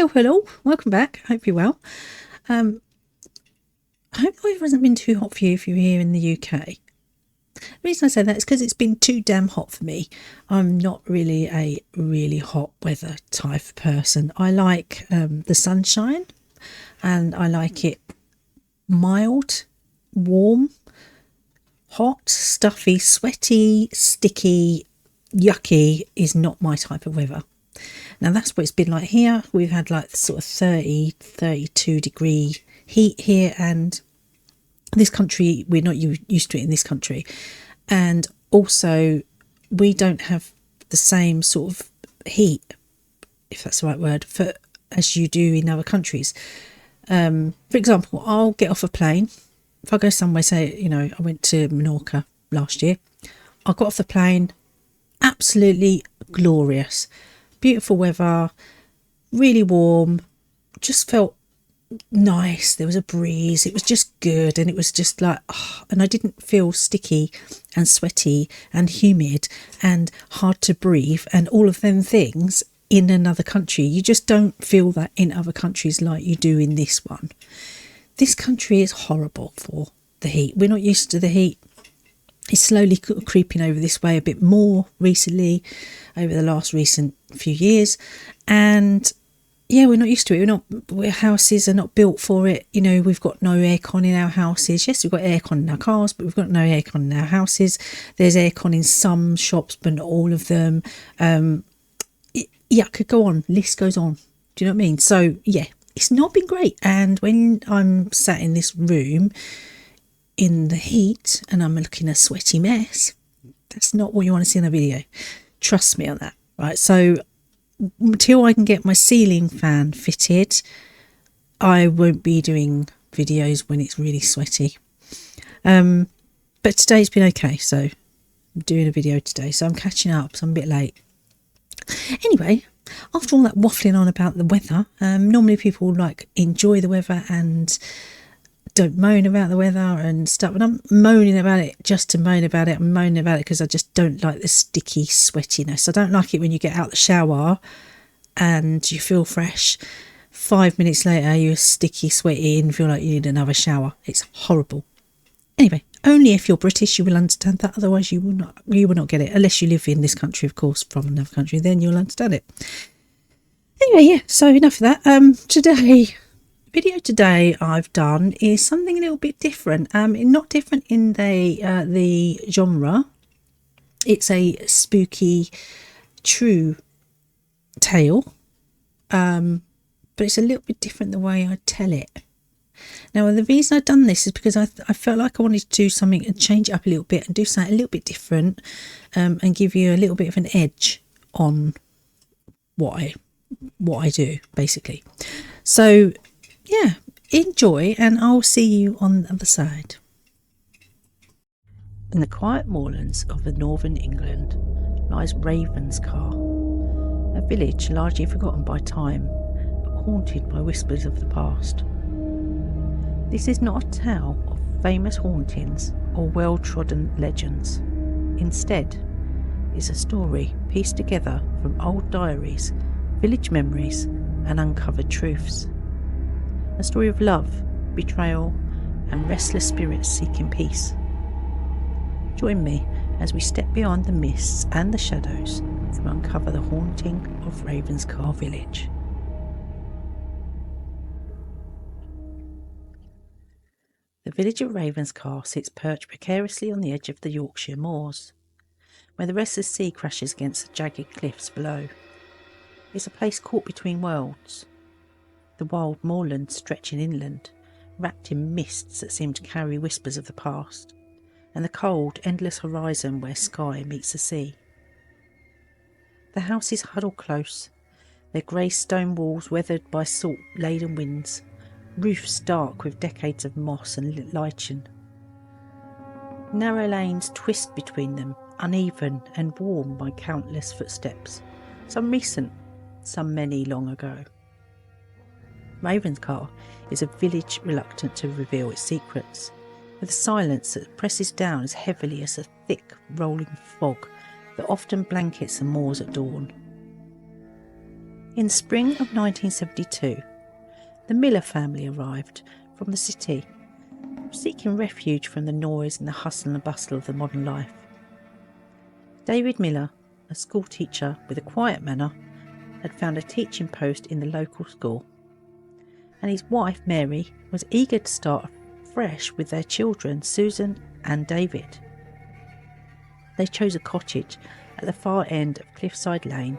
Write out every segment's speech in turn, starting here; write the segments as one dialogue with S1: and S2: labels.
S1: Hello, welcome back. Hope you're well. I hope the weather hasn't been too hot for you if you're here in the UK. The reason I say that is because it's been too damn hot for me. I'm not really a really hot weather type of person. I like the sunshine, and I like it mild, warm, hot, stuffy, sweaty, sticky, yucky is not my type of weather. Now that's what it's been like here. We've had like sort of 30, 32 degree heat here, and this country, we're not used to it in this country. And also we don't have the same sort of heat, if that's the right word, as you do in other countries. For example, I'll get off a plane. If I go somewhere, say, I went to Menorca last year. I got off the plane, absolutely glorious. Beautiful weather, really warm, just felt nice. There was a breeze, it was just good, and it was just like, and I didn't feel sticky and sweaty and humid and hard to breathe and all of them things in another country. You just don't feel that in other countries like you do in this one. This country is horrible for the heat. We're not used to the heat. It's slowly creeping over this way a bit more recently, over the last recent few years. And yeah, we're not used to it. Our houses are not built for it. We've got no aircon in our houses. Yes, we've got aircon in our cars, but we've got no aircon in our houses. There's aircon in some shops, but not all of them. I could go on. List goes on. Do you know what I mean? So yeah, it's not been great. And when I'm sat in this room in the heat and I'm looking a sweaty mess, that's not what you want to see in a video. Trust me on that, right? So until I can get my ceiling fan fitted, I won't be doing videos when it's really sweaty. But today's been okay, so I'm doing a video today, so I'm catching up, so I'm a bit late. Anyway, after all that waffling on about the weather, normally people enjoy the weather and don't moan about the weather and stuff, and I'm moaning about it just to moan about it. I'm moaning about it because I just don't like the sticky sweatiness. I don't like it when you get out the shower and you feel fresh. 5 minutes later you're sticky, sweaty and feel like you need another shower. It's horrible. Anyway, only if you're British you will understand that. Otherwise you will not get it, unless you live in this country, of course, from another country, then you'll understand it. Anyway, yeah, so enough of that. Video today I've done is something a little bit different. Not different in the genre. It's a spooky true tale, but it's a little bit different the way I tell it. Now, the reason I've done this is because I felt like I wanted to do something and change it up a little bit and do something a little bit different, and give you a little bit of an edge on what I do, basically. So yeah, enjoy, and I'll see you on the other side. In the quiet moorlands of the northern England lies Ravenscar, a village largely forgotten by time, but haunted by whispers of the past. This is not a tale of famous hauntings or well-trodden legends. Instead, it's a story pieced together from old diaries, village memories, and uncovered truths. A story of love, betrayal, and restless spirits seeking peace. Join me as we step beyond the mists and the shadows to uncover the haunting of Ravenscar village. The village of Ravenscar sits perched precariously on the edge of the Yorkshire moors, where the restless sea crashes against the jagged cliffs below. It's a place caught between worlds. The wild moorland stretching inland, wrapped in mists that seem to carry whispers of the past, and the cold, endless horizon where sky meets the sea. The houses huddle close, their grey stone walls weathered by salt-laden winds, roofs dark with decades of moss and lichen. Narrow lanes twist between them, uneven and worn by countless footsteps, some recent, some many long ago. Ravenscar is a village reluctant to reveal its secrets, with a silence that presses down as heavily as a thick rolling fog that often blankets the moors at dawn. In spring of 1972, the Miller family arrived from the city, seeking refuge from the noise and the hustle and bustle of the modern life. David Miller, a school teacher with a quiet manner, had found a teaching post in the local school, and his wife Mary was eager to start fresh with their children Susan and David. They chose a cottage at the far end of Cliffside Lane,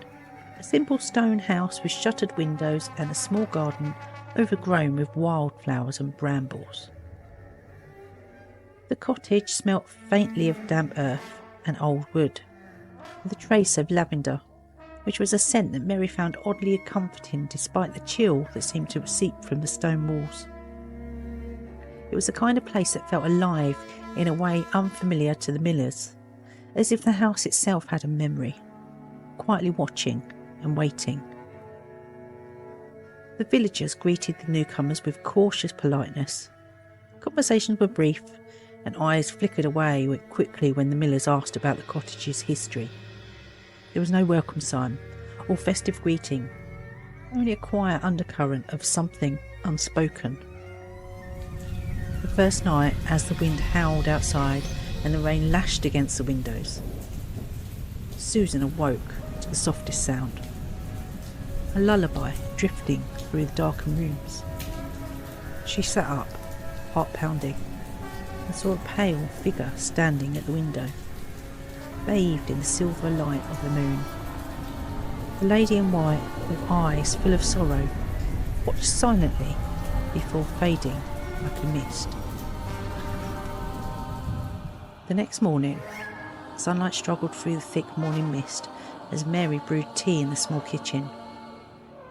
S1: a simple stone house with shuttered windows and a small garden overgrown with wildflowers and brambles. The cottage smelt faintly of damp earth and old wood, with a trace of lavender, which was a scent that Mary found oddly comforting despite the chill that seemed to seep from the stone walls. It was the kind of place that felt alive in a way unfamiliar to the Millers, as if the house itself had a memory, quietly watching and waiting. The villagers greeted the newcomers with cautious politeness. Conversations were brief, and eyes flickered away quickly when the Millers asked about the cottage's history. There was no welcome sign or festive greeting, only a quiet undercurrent of something unspoken. The first night, as the wind howled outside and the rain lashed against the windows, Susan awoke to the softest sound, a lullaby drifting through the darkened rooms. She sat up, heart pounding, and saw a pale figure standing at the window, bathed in the silver light of the moon. The lady in white, with eyes full of sorrow, watched silently before fading like a mist. The next morning, sunlight struggled through the thick morning mist as Mary brewed tea in the small kitchen.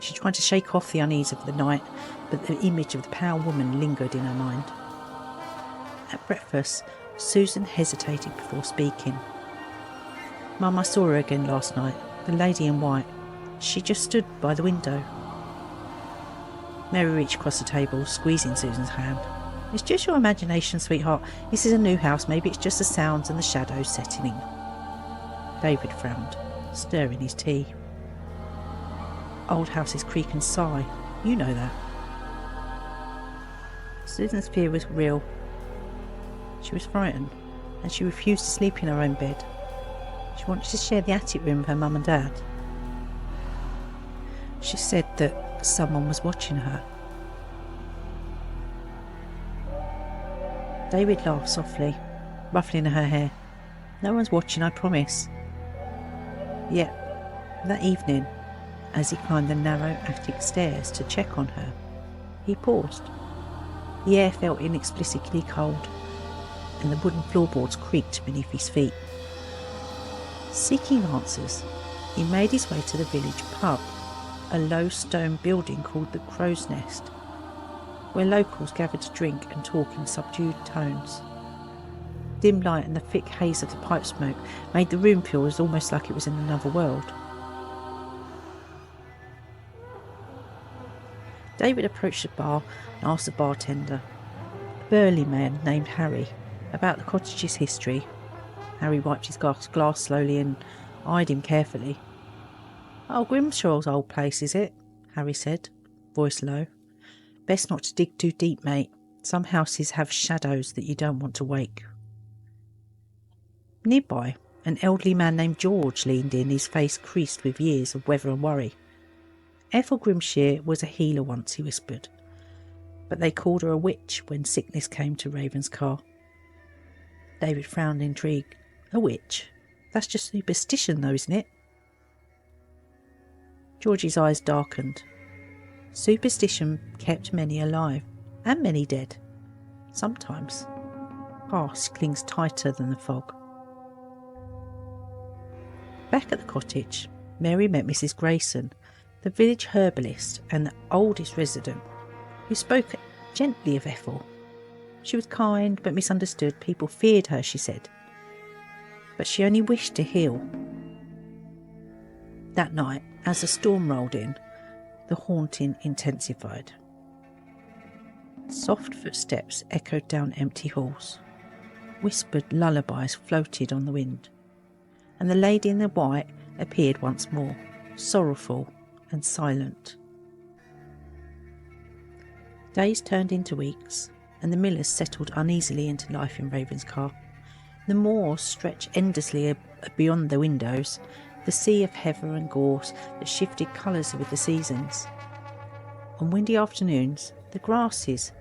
S1: She tried to shake off the unease of the night, but the image of the pale woman lingered in her mind. At breakfast, Susan hesitated before speaking. "Mum, I saw her again last night, the lady in white. She just stood by the window." Mary reached across the table, squeezing Susan's hand. "It's just your imagination, sweetheart. This is a new house. Maybe it's just the sounds and the shadows settling." David frowned, stirring his tea. "Old houses creak and sigh. You know that." Susan's fear was real. She was frightened, and she refused to sleep in her own bed. She wanted to share the attic room with her mum and dad. She said that someone was watching her. David laughed softly, ruffling her hair. "No one's watching, I promise." Yet, that evening, as he climbed the narrow attic stairs to check on her, he paused. The air felt inexplicably cold, and the wooden floorboards creaked beneath his feet. Seeking answers, he made his way to the village pub, a low stone building called the Crow's Nest, where locals gathered to drink and talk in subdued tones. Dim light and the thick haze of the pipe smoke made the room feel almost like it was in another world. David approached the bar and asked the bartender, a burly man named Harry, about the cottage's history. Harry wiped his glass slowly and eyed him carefully. "Oh, Grimshaw's old place, is it?" Harry said, voice low. "Best not to dig too deep, mate. Some houses have shadows that you don't want to wake." Nearby, an elderly man named George leaned in, his face creased with years of weather and worry. "Ethel Grimshire was a healer once," he whispered, "but they called her a witch when sickness came to Ravenscar." David frowned, intrigued. "A witch? That's just superstition, though, isn't it?" George's eyes darkened. Superstition kept many alive, and many dead. Sometimes, past clings tighter than the fog. Back at the cottage, Mary met Mrs. Grayson, the village herbalist and the oldest resident, who spoke gently of Ethel. She was kind but misunderstood. People feared her, she said, but she only wished to heal. That night, as the storm rolled in, the haunting intensified. Soft footsteps echoed down empty halls. Whispered lullabies floated on the wind, and the lady in the white appeared once more, sorrowful and silent. Days turned into weeks, and the Millers settled uneasily into life in Ravenscar. The moors stretched endlessly beyond the windows, the sea of heather and gorse that shifted colours with the seasons. On windy afternoons, the grasses,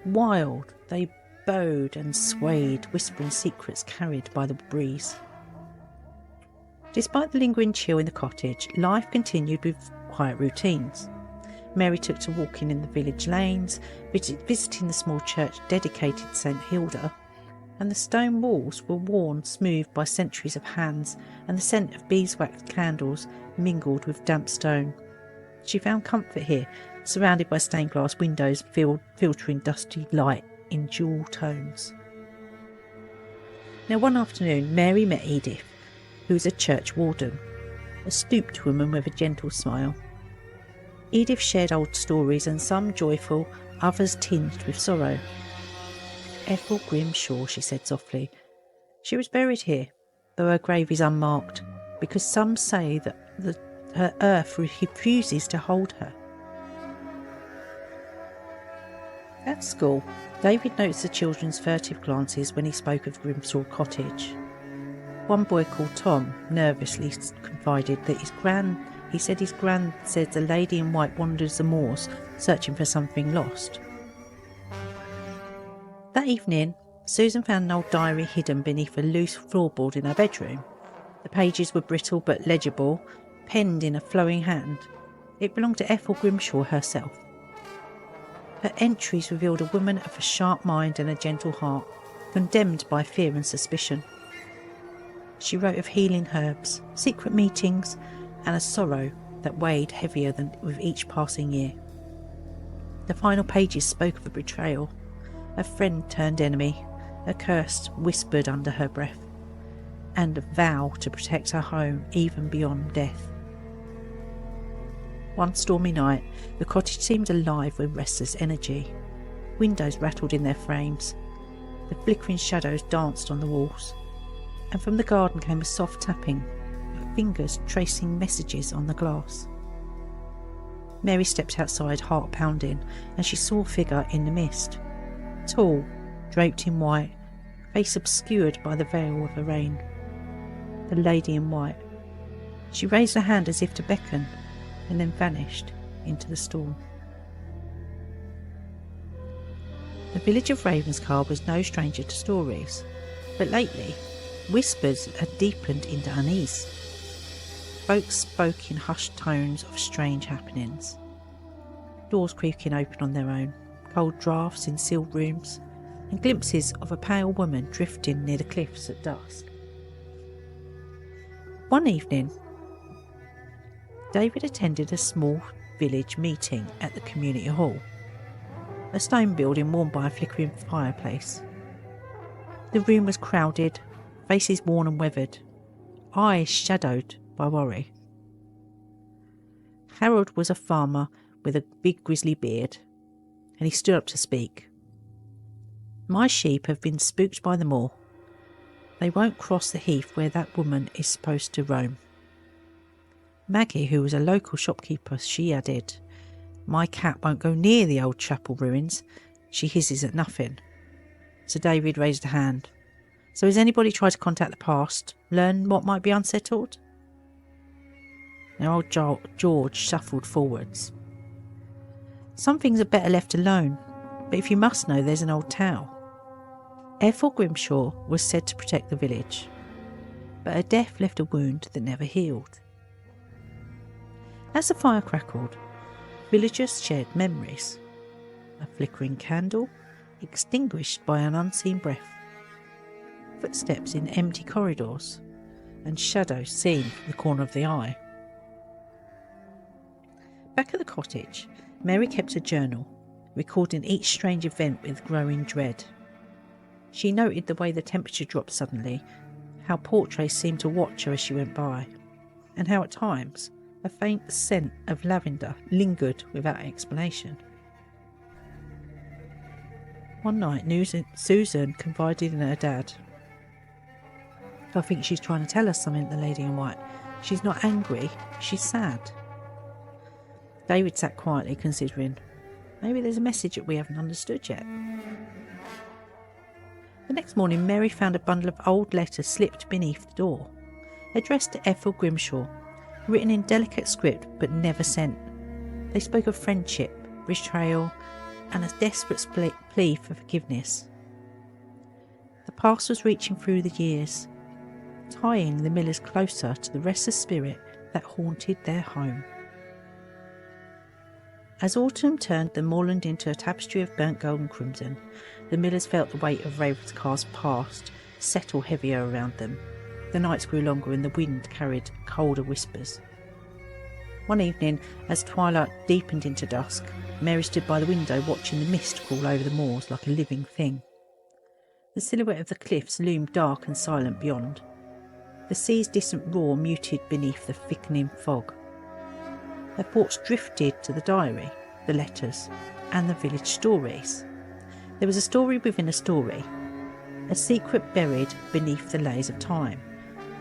S1: wild, they bowed and swayed, whispering secrets carried by the breeze. Despite the lingering chill in the cottage, life continued with quiet routines. Mary took to walking in the village lanes, visiting the small church dedicated to St Hilda, and the stone walls were worn smooth by centuries of hands, and the scent of beeswax candles mingled with damp stone. She found comfort here, surrounded by stained glass windows filtering dusty light in jewel tones. Now one afternoon Mary met Edith, who was a church warden, a stooped woman with a gentle smile. Edith shared old stories, and some joyful, others tinged with sorrow. Ethel Grimshaw, she said softly. She was buried here, though her grave is unmarked, because some say that her earth refuses to hold her. At school, David noticed the children's furtive glances when he spoke of Grimshaw Cottage. One boy called Tom nervously confided that his gran said a lady in white wanders the moors searching for something lost. That evening, Susan found an old diary hidden beneath a loose floorboard in her bedroom. The pages were brittle but legible, penned in a flowing hand. It belonged to Ethel Grimshaw herself. Her entries revealed a woman of a sharp mind and a gentle heart, condemned by fear and suspicion. She wrote of healing herbs, secret meetings, and a sorrow that weighed heavier than with each passing year. The final pages spoke of a betrayal, a friend turned enemy, a curse whispered under her breath, and a vow to protect her home even beyond death. One stormy night, the cottage seemed alive with restless energy. Windows rattled in their frames, the flickering shadows danced on the walls, and from the garden came a soft tapping, of fingers tracing messages on the glass. Mary stepped outside, heart pounding, and she saw a figure in the mist. Tall, draped in white, face obscured by the veil of the rain. The lady in white. She raised her hand as if to beckon, and then vanished into the storm. The village of Ravenscar was no stranger to stories, but lately whispers had deepened into unease. Folks spoke in hushed tones of strange happenings. Doors creaking open on their own, cold draughts in sealed rooms, and glimpses of a pale woman drifting near the cliffs at dusk. One evening, David attended a small village meeting at the community hall, a stone building warmed by a flickering fireplace. The room was crowded, faces worn and weathered, eyes shadowed by worry. Harold was a farmer with a big grizzly beard, and he stood up to speak. "My sheep have been spooked by the moor. They won't cross the heath where that woman is supposed to roam." Maggie, who was a local shopkeeper, she added, "My cat won't go near the old chapel ruins. She hisses at nothing." Sir David raised a hand. "So has anybody tried to contact the past, learn what might be unsettled?" Now old George shuffled forwards. "Some things are better left alone, but if you must know, there's an old tale. Ethel Grimshaw was said to protect the village, but her death left a wound that never healed. As the fire crackled, villagers shared memories. A flickering candle, extinguished by an unseen breath. Footsteps in empty corridors, and shadows seen from the corner of the eye. Back at the cottage, Mary kept a journal, recording each strange event with growing dread. She noted the way the temperature dropped suddenly, how portraits seemed to watch her as she went by, and how at times a faint scent of lavender lingered without explanation. One night, Susan confided in her dad. "I think she's trying to tell us something," the lady in white. "She's not angry, she's sad." David sat quietly, considering. Maybe there's a message that we haven't understood yet. The next morning, Mary found a bundle of old letters slipped beneath the door, addressed to Ethel Grimshaw, written in delicate script but never sent. They spoke of friendship, betrayal, and a desperate plea for forgiveness. The past was reaching through the years, tying the Millers closer to the restless spirit that haunted their home. As autumn turned the moorland into a tapestry of burnt gold and crimson, the Millers felt the weight of Ravenscar's past settle heavier around them. The nights grew longer and the wind carried colder whispers. One evening, as twilight deepened into dusk, Mary stood by the window watching the mist crawl over the moors like a living thing. The silhouette of the cliffs loomed dark and silent beyond. The sea's distant roar muted beneath the thickening fog. Her thoughts drifted to the diary, the letters, and the village stories. There was a story within a story, a secret buried beneath the layers of time,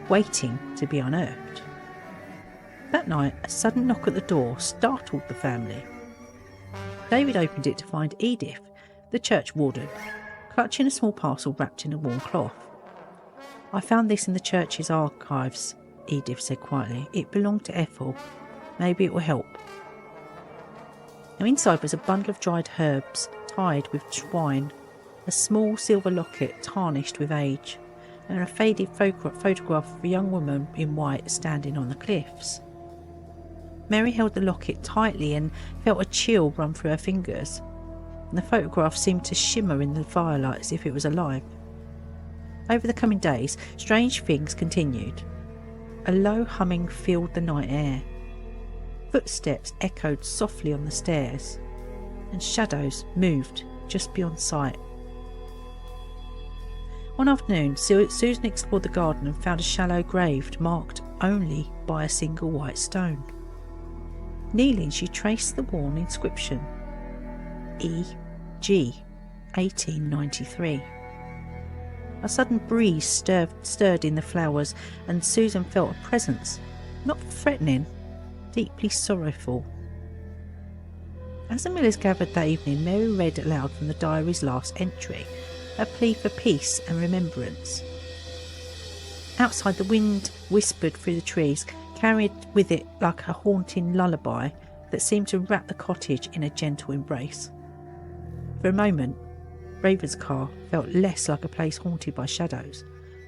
S1: waiting to be unearthed. That night, a sudden knock at the door startled the family. David opened it to find Edith, the church warden, clutching a small parcel wrapped in a warm cloth. "I found this in the church's archives," Edith said quietly. "It belonged to Ethel. Maybe it will help." Now inside was a bundle of dried herbs tied with twine, a small silver locket tarnished with age, and a faded photograph of a young woman in white standing on the cliffs. Mary held the locket tightly and felt a chill run through her fingers. The photograph seemed to shimmer in the firelight as if it was alive. Over the coming days, strange things continued. A low humming filled the night air. Footsteps echoed softly on the stairs, and shadows moved just beyond sight. One afternoon, Susan explored the garden and found a shallow grave marked only by a single white stone. Kneeling, she traced the worn inscription, E.G. 1893. A sudden breeze stirred in the flowers, and Susan felt a presence, not threatening, deeply sorrowful. As the Millers gathered that evening, Mary read aloud from the diary's last entry, a plea for peace and remembrance. Outside, the wind whispered through the trees, carried with it like a haunting lullaby that seemed to wrap the cottage in a gentle embrace. For a moment, Ravenscar felt less like a place haunted by shadows,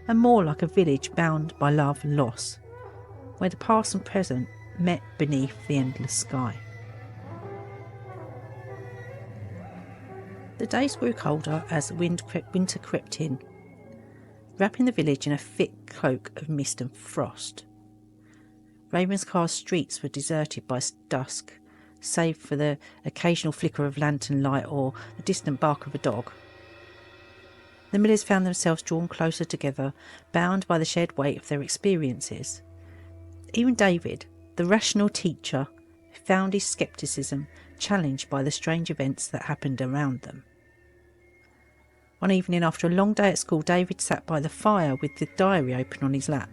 S1: and more like a village bound by love and loss, where the past and present met beneath the endless sky. The days grew colder as the winter crept in, wrapping the village in a thick cloak of mist and frost. Ravenscar's streets were deserted by dusk, save for the occasional flicker of lantern light or the distant bark of a dog. The Millers found themselves drawn closer together, bound by the shared weight of their experiences. Even David, the rational teacher, found his scepticism challenged by the strange events that happened around them. One evening after a long day at school, David sat by the fire with the diary open on his lap.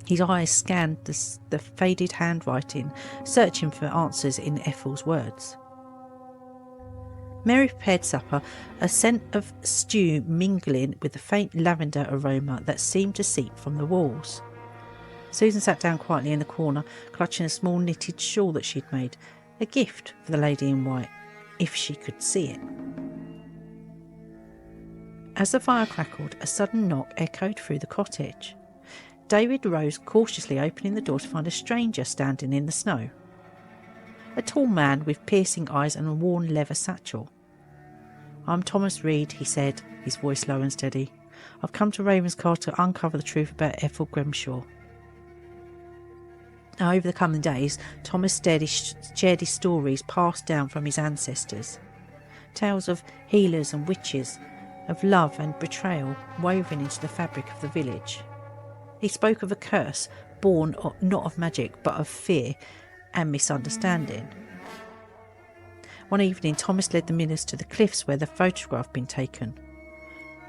S1: His eyes scanned the faded handwriting, searching for answers in Ethel's words. Mary prepared supper, a scent of stew mingling with the faint lavender aroma that seemed to seep from the walls. Susan sat down quietly in the corner, clutching a small knitted shawl that she'd made, a gift for the lady in white, if she could see it. As the fire crackled, a sudden knock echoed through the cottage. David rose, cautiously opening the door to find a stranger standing in the snow. A tall man with piercing eyes and a worn leather satchel. "I'm Thomas Reed," he said, his voice low and steady. "I've come to Ravenscar to uncover the truth about Ethel Grimshaw." Now, over the coming days, Thomas shared his stories passed down from his ancestors. Tales of healers and witches, of love and betrayal woven into the fabric of the village. He spoke of a curse born not of magic but of fear and misunderstanding. One evening, Thomas led the Millers to the cliffs where the photograph had been taken.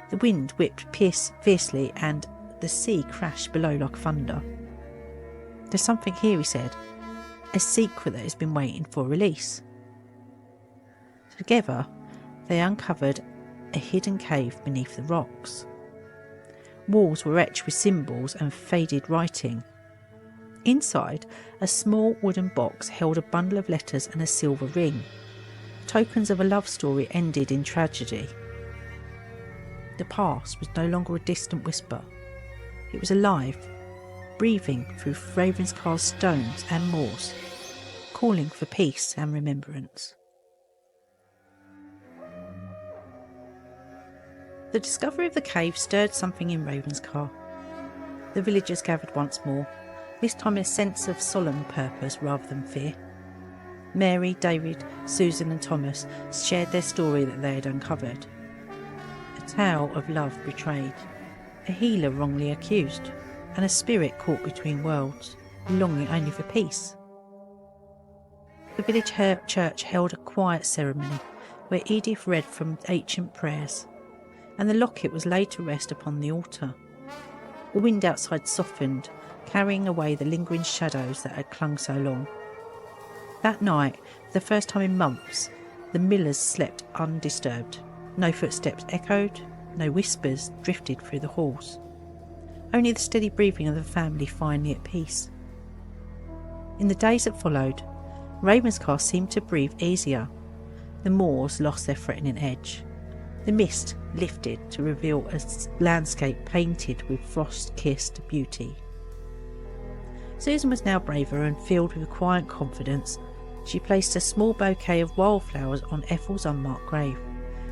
S1: The wind whipped fiercely and the sea crashed below like thunder. "There's something here," he said. a secret that has been waiting for release. Together, they uncovered a hidden cave beneath the rocks. Walls were etched with symbols and faded writing. Inside, a small wooden box held a bundle of letters and a silver ring, tokens of a love story ended in tragedy. The past was no longer a distant whisper. It was alive, breathing through Ravenscar's stones and moors, calling for peace and remembrance. The discovery of the cave stirred something in Ravenscar. The villagers gathered once more, this time in a sense of solemn purpose rather than fear. Mary, David, Susan and Thomas shared their story that they had uncovered. A tale of love betrayed, a healer wrongly accused, and a spirit caught between worlds, longing only for peace. The village church held a quiet ceremony where Edith read from ancient prayers, and the locket was laid to rest upon the altar. The wind outside softened, carrying away the lingering shadows that had clung so long. That night, for the first time in months, the Millers slept undisturbed. No footsteps echoed, no whispers drifted through the halls. Only the steady breathing of the family finally at peace. In the days that followed, Ravenscar seemed to breathe easier. The moors lost their threatening edge. The mist lifted to reveal a landscape painted with frost-kissed beauty. Susan was now braver and filled with quiet confidence. She placed a small bouquet of wildflowers on Ethel's unmarked grave,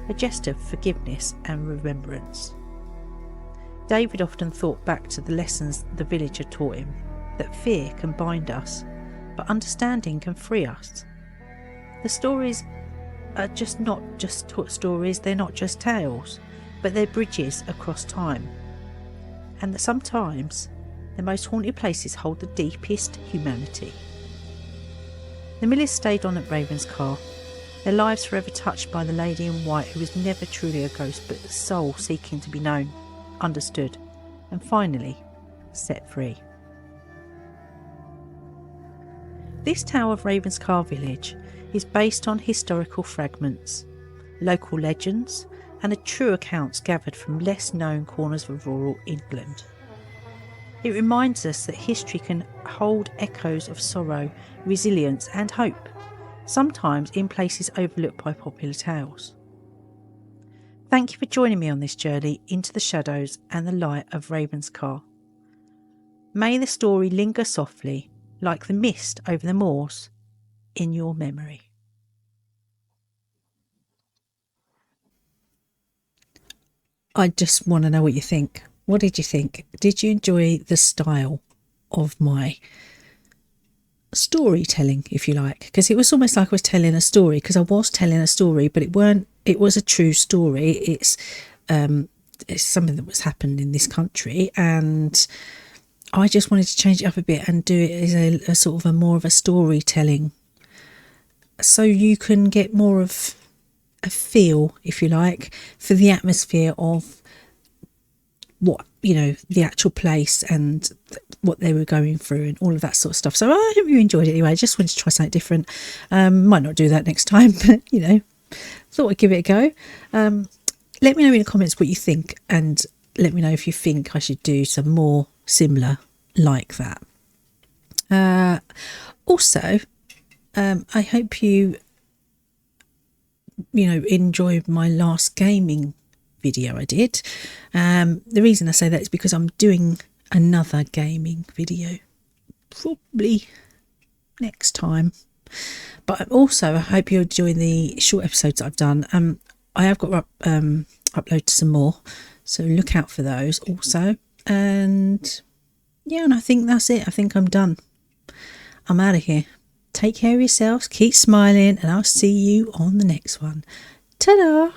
S1: a gesture of forgiveness and remembrance. David often thought back to the lessons the village had taught him, that fear can bind us, but understanding can free us. The stories are not just stories, they're not just tales, but they're bridges across time. And that sometimes the most haunted places hold the deepest humanity. The Millers stayed on at Ravenscar, their lives forever touched by the lady in white who was never truly a ghost but a soul seeking to be known, understood, and finally set free. This tale of Ravenscar village is based on historical fragments, local legends, and true accounts gathered from less known corners of rural England. It reminds us that history can hold echoes of sorrow, resilience and hope, sometimes in places overlooked by popular tales. Thank you for joining me on this journey into the shadows and the light of Ravenscar. May the story linger softly, like the mist over the moors, in your memory. I just want to know what you think. What did you think? Did you enjoy the style of my storytelling, if you like? Because it was almost like I was telling a story, because I was telling a story, but it was a true story. It's something that was happened in this country, and I just wanted to change it up a bit and do it as a sort of a more of a storytelling, so you can get more of a feel, if you like, for the atmosphere of what, the actual place and what they were going through and all of that sort of stuff. So I hope you enjoyed it anyway. I just wanted to try something different. Might not do that next time, but thought I'd give it a go. Let me know in the comments what you think, and let me know if you think I should do some more similar like that. Also, I hope you enjoyed my last gaming video I did. The reason I say that is because I'm doing another gaming video probably next time, but also I hope you're enjoying the short episodes that I've done. I have got to upload some more, so look out for those also. And I think that's it. I think I'm done. I'm out of here. Take care of yourselves, keep smiling, and I'll see you on the next one. Ta-da!